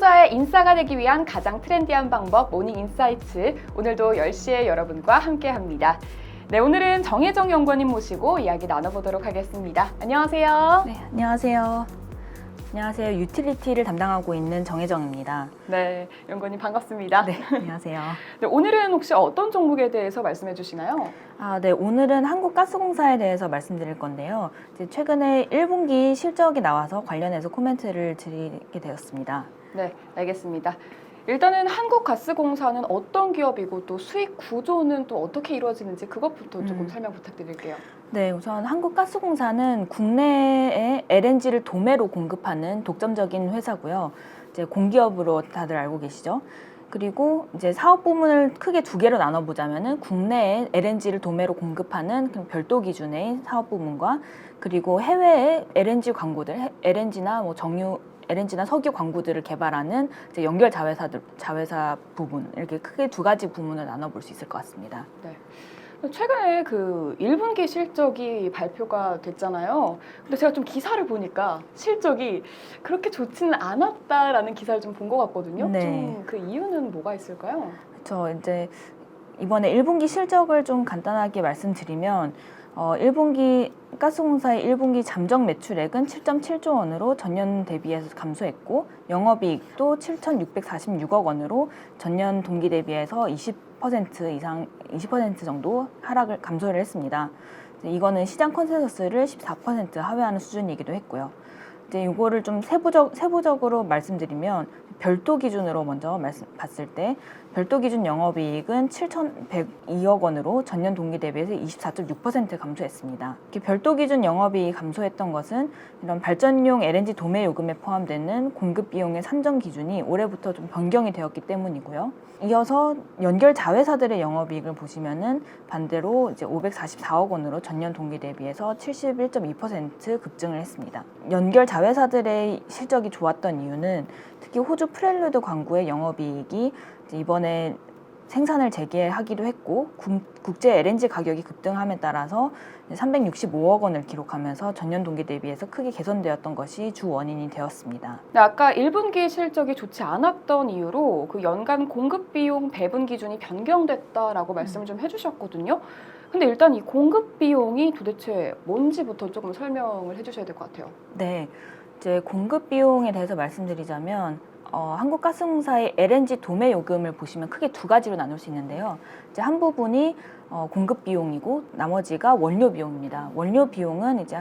투자의 인싸가 되기 위한 가장 트렌디한 방법 모닝 인사이트, 오늘도 10시에 여러분과 함께합니다. 네, 오늘은 정혜정 연구원님 모시고 이야기 나눠보도록 하겠습니다. 안녕하세요. 네, 안녕하세요. 안녕하세요. 유틸리티를 담당하고 있는 정혜정입니다. 네, 연구원님 반갑습니다. 네, 안녕하세요. 네, 오늘은 혹시 어떤 종목에 대해서 말씀해 주시나요? 네, 오늘은 한국가스공사에 대해서 말씀드릴 건데요. 이제 최근에 1분기 실적이 나와서 관련해서 코멘트를 드리게 되었습니다. 네, 알겠습니다. 일단은 한국가스공사는 어떤 기업이고 또 수익 구조는 또 어떻게 이루어지는지 그것부터 조금 설명 부탁드릴게요. 네, 우선 한국가스공사는 국내에 LNG를 도매로 공급하는 독점적인 회사고요. 이제 공기업으로 다들 알고 계시죠? 그리고 이제 사업 부문을 크게 두 개로 나눠보자면은 국내에 LNG를 도매로 공급하는 별도 기준의 사업 부문과 그리고 해외에 LNG 광고들, LNG나 LNG나 석유 광구들을 개발하는 이제 연결 자회사 부분, 이렇게 크게 두 가지 부문을 나눠볼 수 있을 것 같습니다. 네. 최근에 그 1분기 실적이 발표가 됐잖아요. 근데 제가 좀 기사를 보니까 실적이 그렇게 좋지는 않았다라는 기사를 좀 본 것 같거든요. 네. 좀 그 이유는 뭐가 있을까요? 그렇죠. 이제 이번에 1분기 실적을 좀 간단하게 말씀드리면 1분기 가스공사의 1분기 잠정 매출액은 7.7조 원으로 전년 대비해서 감소했고 영업이익도 7,646억 원으로 전년 동기 대비해서 20% 정도 감소를 했습니다. 이거는 시장 컨센서스를 14% 하회하는 수준이기도 했고요. 이제 이거를 좀 세부적으로 말씀드리면 별도 기준으로 먼저 봤을 때 별도 기준 영업이익은 7,102억 원으로 전년 동기 대비해서 24.6% 감소했습니다. 별도 기준 영업이익이 감소했던 것은 이런 발전용 LNG 도매 요금에 포함되는 공급 비용의 산정 기준이 올해부터 좀 변경이 되었기 때문이고요. 이어서 연결 자회사들의 영업이익을 보시면은 반대로 이제 544억 원으로 전년 동기 대비해서 71.2% 급증을 했습니다. 연결 자회사들의 실적이 좋았던 이유는 특히 호주 프렐류드 광구의 영업이익이 이번에 생산을 재개하기도 했고 국제 LNG 가격이 급등함에 따라서 365억 원을 기록하면서 전년 동기 대비해서 크게 개선되었던 것이 주 원인이 되었습니다. 네, 아까 1분기 실적이 좋지 않았던 이유로 그 연간 공급 비용 배분 기준이 변경됐다라고 말씀을 좀 해주셨거든요. 근데 일단 이 공급 비용이 도대체 뭔지부터 조금 설명을 해주셔야 될 것 같아요. 네, 이제 공급 비용에 대해서 말씀드리자면 한국가스공사의 LNG 도매 요금을 보시면 크게 두 가지로 나눌 수 있는데요. 이제 한 부분이 공급 비용이고 나머지가 원료 비용입니다. 원료 비용은 이제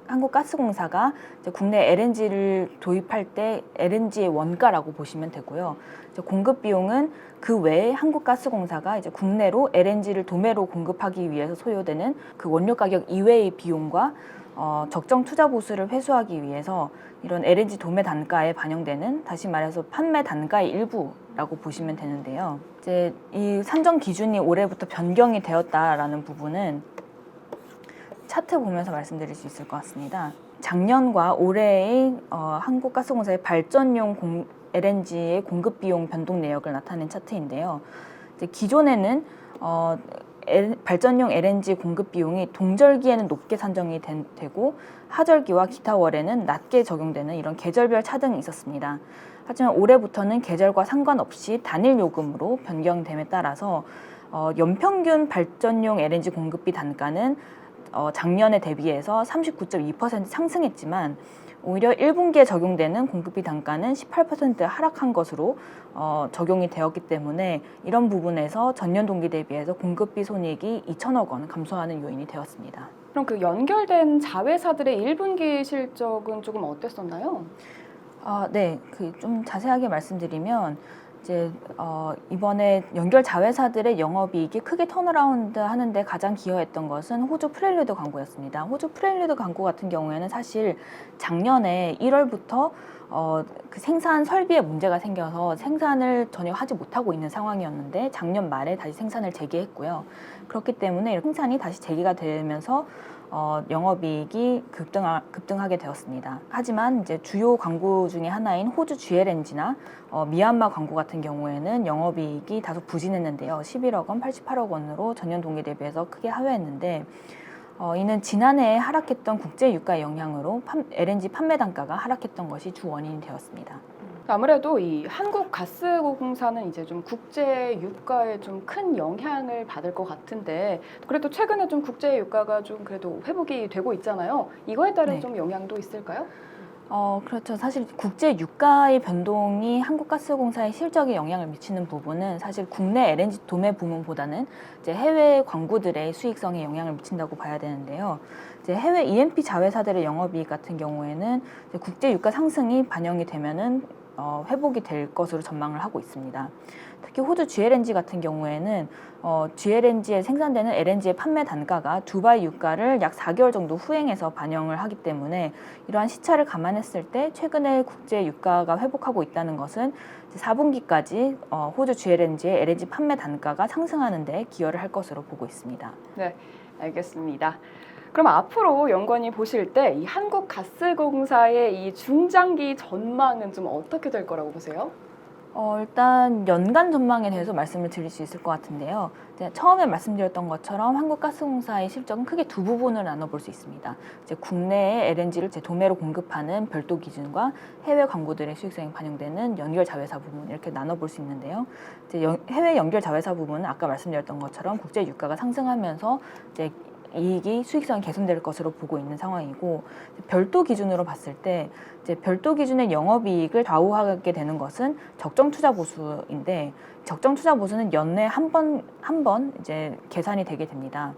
한국가스공사가 이제 국내 LNG를 도입할 때 LNG의 원가라고 보시면 되고요. 이제 공급 비용은 그 외에 한국가스공사가 이제 국내로 LNG를 도매로 공급하기 위해서 소요되는 그 원료 가격 이외의 비용과 적정 투자 보수를 회수하기 위해서 이런 LNG 도매 단가에 반영되는, 다시 말해서 판매 단가의 일부라고 보시면 되는데요. 이제 이 산정 기준이 올해부터 변경이 되었다라는 부분은 차트 보면서 말씀드릴 수 있을 것 같습니다. 작년과 올해의 한국가스공사의 발전용 LNG의 공급 비용 변동 내역을 나타낸 차트인데요. 이제 기존에는 발전용 LNG 공급 비용이 동절기에는 높게 산정이 되고 하절기와 기타 월에는 낮게 적용되는 이런 계절별 차등이 있었습니다. 하지만 올해부터는 계절과 상관없이 단일 요금으로 변경됨에 따라서 연평균 발전용 LNG 공급비 단가는 작년에 대비해서 39.2% 상승했지만 오히려 1분기에 적용되는 공급비 단가는 18% 하락한 것으로 적용이 되었기 때문에 이런 부분에서 전년 동기 대비해서 공급비 손익이 2천억 원 감소하는 요인이 되었습니다. 그럼 그 연결된 자회사들의 1분기 실적은 조금 어땠었나요? 네, 좀 자세하게 말씀드리면 이제 이번에 연결 자회사들의 영업이익이 크게 턴어라운드 하는데 가장 기여했던 것은 호주 프렐류드 광고였습니다. 호주 프렐류드 광고 같은 경우에는 사실 작년에 1월부터 그 생산 설비에 문제가 생겨서 생산을 전혀 하지 못하고 있는 상황이었는데 작년 말에 다시 생산을 재개했고요. 그렇기 때문에 생산이 다시 재개가 되면서 영업이익이 급등하게 되었습니다. 하지만 이제 주요 광고 중에 하나인 호주 GLNG나 미얀마 광고 같은 경우에는 영업이익이 다소 부진했는데요. 11억 원, 88억 원으로 전년 동기 대비해서 크게 하회했는데 이는 지난해에 하락했던 국제 유가 영향으로 LNG 판매 단가가 하락했던 것이 주 원인이 되었습니다. 아무래도 이 한국가스공사는 이제 좀 국제 유가에 좀 큰 영향을 받을 것 같은데 그래도 최근에 좀 국제 유가가 좀 그래도 회복이 되고 있잖아요. 이거에 따른 네. 좀 영향도 있을까요? 그렇죠. 사실 국제 유가의 변동이 한국가스공사의 실적에 영향을 미치는 부분은 사실 국내 LNG 도매 부문보다는 이제 해외 광구들의 수익성에 영향을 미친다고 봐야 되는데요. 이제 해외 E&P 자회사들의 영업이익 같은 경우에는 이제 국제 유가 상승이 반영이 되면은 회복이 될 것으로 전망을 하고 있습니다. 특히 호주 GLNG 같은 경우에는 GLNG에 생산되는 LNG의 판매 단가가 두바이 유가를 약 4개월 정도 후행해서 반영을 하기 때문에 이러한 시차를 감안했을 때 최근에 국제 유가가 회복하고 있다는 것은 4분기까지 호주 GLNG의 LNG 판매 단가가 상승하는 데 기여를 할 것으로 보고 있습니다. 네, 알겠습니다. 그럼 앞으로 연구원이 보실 때 이 한국가스공사의 이 중장기 전망은 좀 어떻게 될 거라고 보세요? 일단 연간 전망에 대해서 말씀을 드릴 수 있을 것 같은데요. 이제 처음에 말씀드렸던 것처럼 한국가스공사의 실적은 크게 두 부분을 나눠볼 수 있습니다. 이제 국내에 LNG를 도매로 공급하는 별도 기준과 해외 광구들의 수익성이 반영되는 연결 자회사 부분 이렇게 나눠볼 수 있는데요. 이제 해외 연결 자회사 부분은 아까 말씀드렸던 것처럼 국제 유가가 상승하면서 이제 이익이 수익성이 개선될 것으로 보고 있는 상황이고 별도 기준으로 봤을 때 이제 별도 기준의 영업이익을 좌우하게 되는 것은 적정 투자 보수인데 적정 투자 보수는 연내 한 번 이제 계산이 되게 됩니다.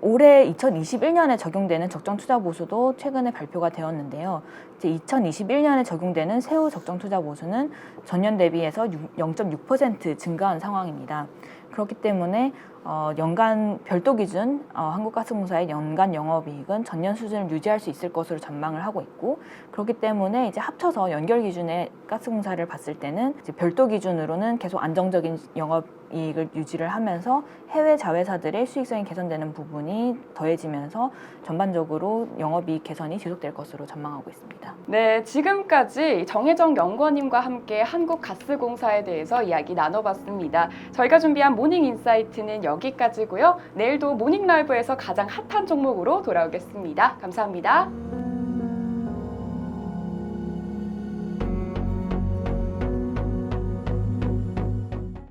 올해 2021년에 적용되는 적정 투자 보수도 최근에 발표가 되었는데요. 이제 2021년에 적용되는 세후 적정 투자 보수는 전년 대비해서 0.6% 증가한 상황입니다. 그렇기 때문에 연간 별도 기준 한국가스공사의 연간 영업이익은 전년 수준을 유지할 수 있을 것으로 전망을 하고 있고 그렇기 때문에 이제 합쳐서 연결 기준의 가스공사를 봤을 때는 이제 별도 기준으로는 계속 안정적인 영업이익을 유지를 하면서 해외 자회사들의 수익성이 개선되는 부분이 더해지면서 전반적으로 영업이익 개선이 지속될 것으로 전망하고 있습니다. 네, 지금까지 정혜정 연구원님과 함께 한국가스공사에 대해서 이야기 나눠봤습니다. 저희가 준비한 모닝 인사이트는 여기까지고요. 내일도 모닝 라이브에서 가장 핫한 종목으로 돌아오겠습니다. 감사합니다.